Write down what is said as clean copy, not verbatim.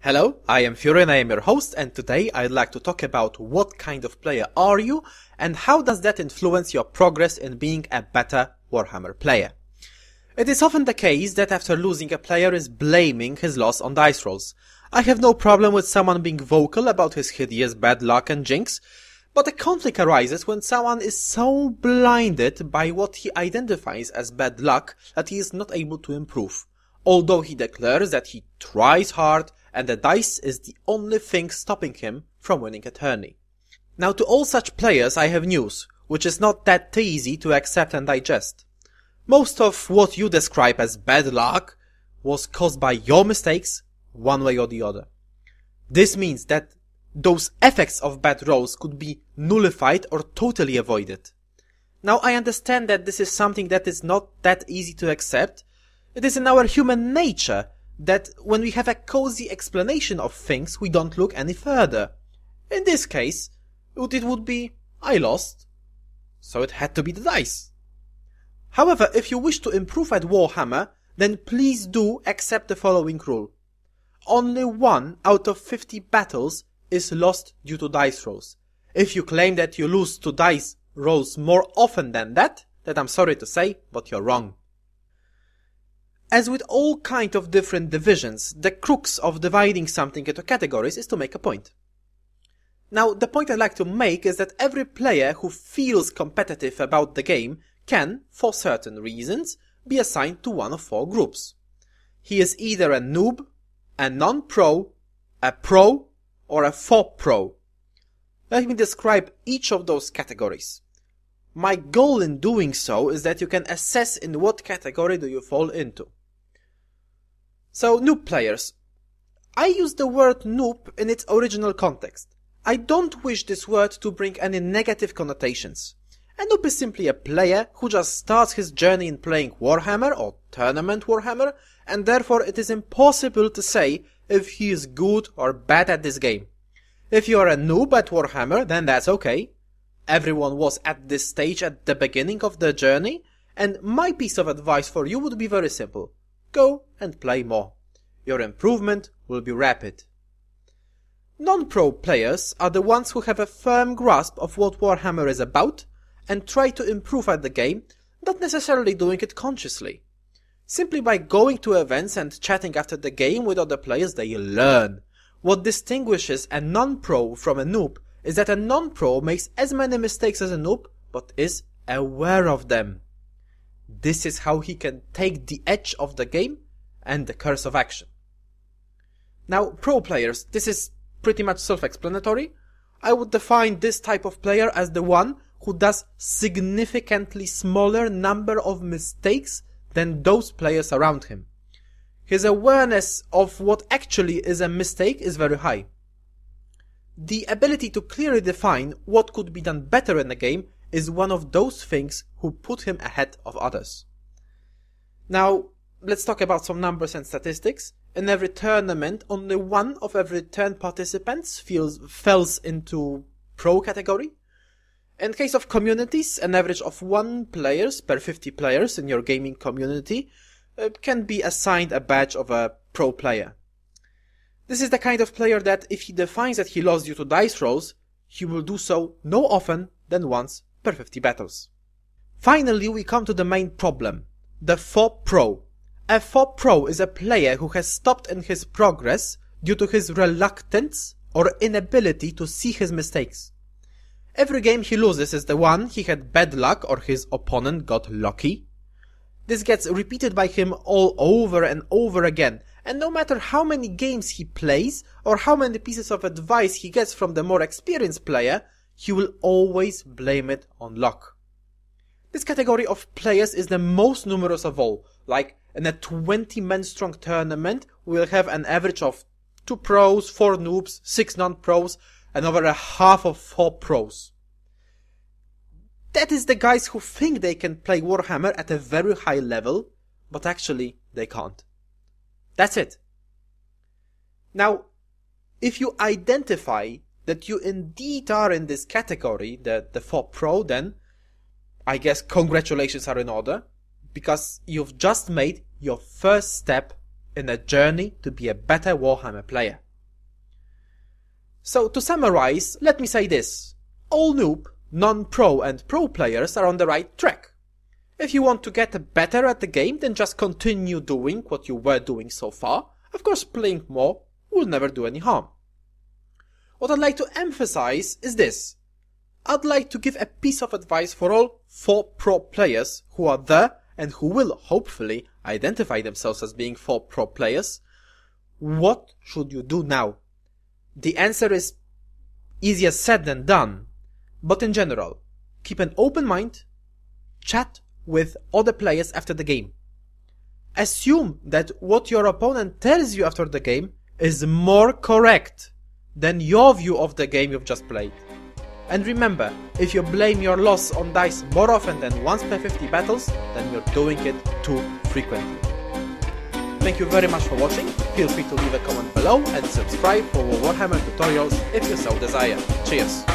Hello, I am Furion, I am your host, and today I'd like to talk about what kind of player are you and how does that influence your progress in being a better Warhammer player. It is often the case that after losing a player is blaming his loss on dice rolls. I have no problem with someone being vocal about his hideous bad luck and jinx, but a conflict arises when someone is so blinded by what he identifies as bad luck that he is not able to improve, although he declares that he tries hard and the dice is the only thing stopping him from winning a tourney. Now to all such players I have news, which is not that easy to accept and digest. Most of what you describe as bad luck was caused by your mistakes, one way or the other. This means that those effects of bad rolls could be nullified or totally avoided. Now I understand that this is something that is not that easy to accept. It is in our human nature that when we have a cozy explanation of things, we don't look any further. In this case, it would be, I lost, so it had to be the dice. However, if you wish to improve at Warhammer, then please do accept the following rule. Only 1 out of 50 battles is lost due to dice rolls. If you claim that you lose to dice rolls more often than that, then I'm sorry to say, but you're wrong. As with all kind of different divisions, the crux of dividing something into categories is to make a point. Now, the point I'd like to make is that every player who feels competitive about the game can, for certain reasons, be assigned to one of 4 groups. He is either a noob, a non-pro, a pro, or a Faux-Pro. Let me describe each of those categories. My goal in doing so is that you can assess in what category do you fall into. So, noob players. I use the word noob in its original context. I don't wish this word to bring any negative connotations. A noob is simply a player who just starts his journey in playing Warhammer or Tournament Warhammer, and therefore it is impossible to say if he is good or bad at this game. If you are a noob at Warhammer, then that's okay. Everyone was at this stage at the beginning of their journey, and my piece of advice for you would be very simple. Go and play more. Your improvement will be rapid. Non-pro players are the ones who have a firm grasp of what Warhammer is about and try to improve at the game, not necessarily doing it consciously. Simply by going to events and chatting after the game with other players, they learn. What distinguishes a non-pro from a noob is that a non-pro makes as many mistakes as a noob, but is aware of them. This is how he can take the edge of the game and the curse of action. Now, pro players, this is pretty much self-explanatory. I would define this type of player as the one who does significantly smaller number of mistakes than those players around him. His awareness of what actually is a mistake is very high. The ability to clearly define what could be done better in the game is one of those things who put him ahead of others. Now, let's talk about some numbers and statistics. In every tournament, only 1 of every 10 participants falls into pro category. In case of communities, an average of 1 players per 50 players in your gaming community can be assigned a badge of a pro player. This is the kind of player that if he defines that he lost due to dice rolls, he will do so no often than once per 50 battles. Finally, we come to the main problem, the Faux-Pro. A Faux-Pro is a player who has stopped in his progress due to his reluctance or inability to see his mistakes. Every game he loses is the one he had bad luck or his opponent got lucky. This gets repeated by him all over and over again, and no matter how many games he plays or how many pieces of advice he gets from the more experienced player, he will always blame it on luck. This category of players is the most numerous of all. Like in a 20-man strong tournament, we'll have an average of 2 pros, 4 noobs, 6 non-pros, and over a half of Faux-Pros. That is the guys who think they can play Warhammer at a very high level, but actually they can't. That's it. Now, if you identify that you indeed are in this category, the Faux-Pro, then I guess congratulations are in order, because you've just made your first step in a journey to be a better Warhammer player. So to summarize, let me say this. All noob, non-pro and pro players are on the right track. If you want to get better at the game, then just continue doing what you were doing so far. Of course, playing more will never do any harm. What I'd like to emphasize is this. I'd like to give a piece of advice for all Faux-Pro players who are there and who will, hopefully, identify themselves as being Faux-Pro players. What should you do now? The answer is easier said than done. But in general, keep an open mind, chat with other players after the game. Assume that what your opponent tells you after the game is more correct than your view of the game you've just played. And remember, if you blame your loss on dice more often than once per 50 battles, then you're doing it too frequently. Thank you very much for watching. Feel free to leave a comment below and subscribe for more Warhammer tutorials if you so desire. Cheers!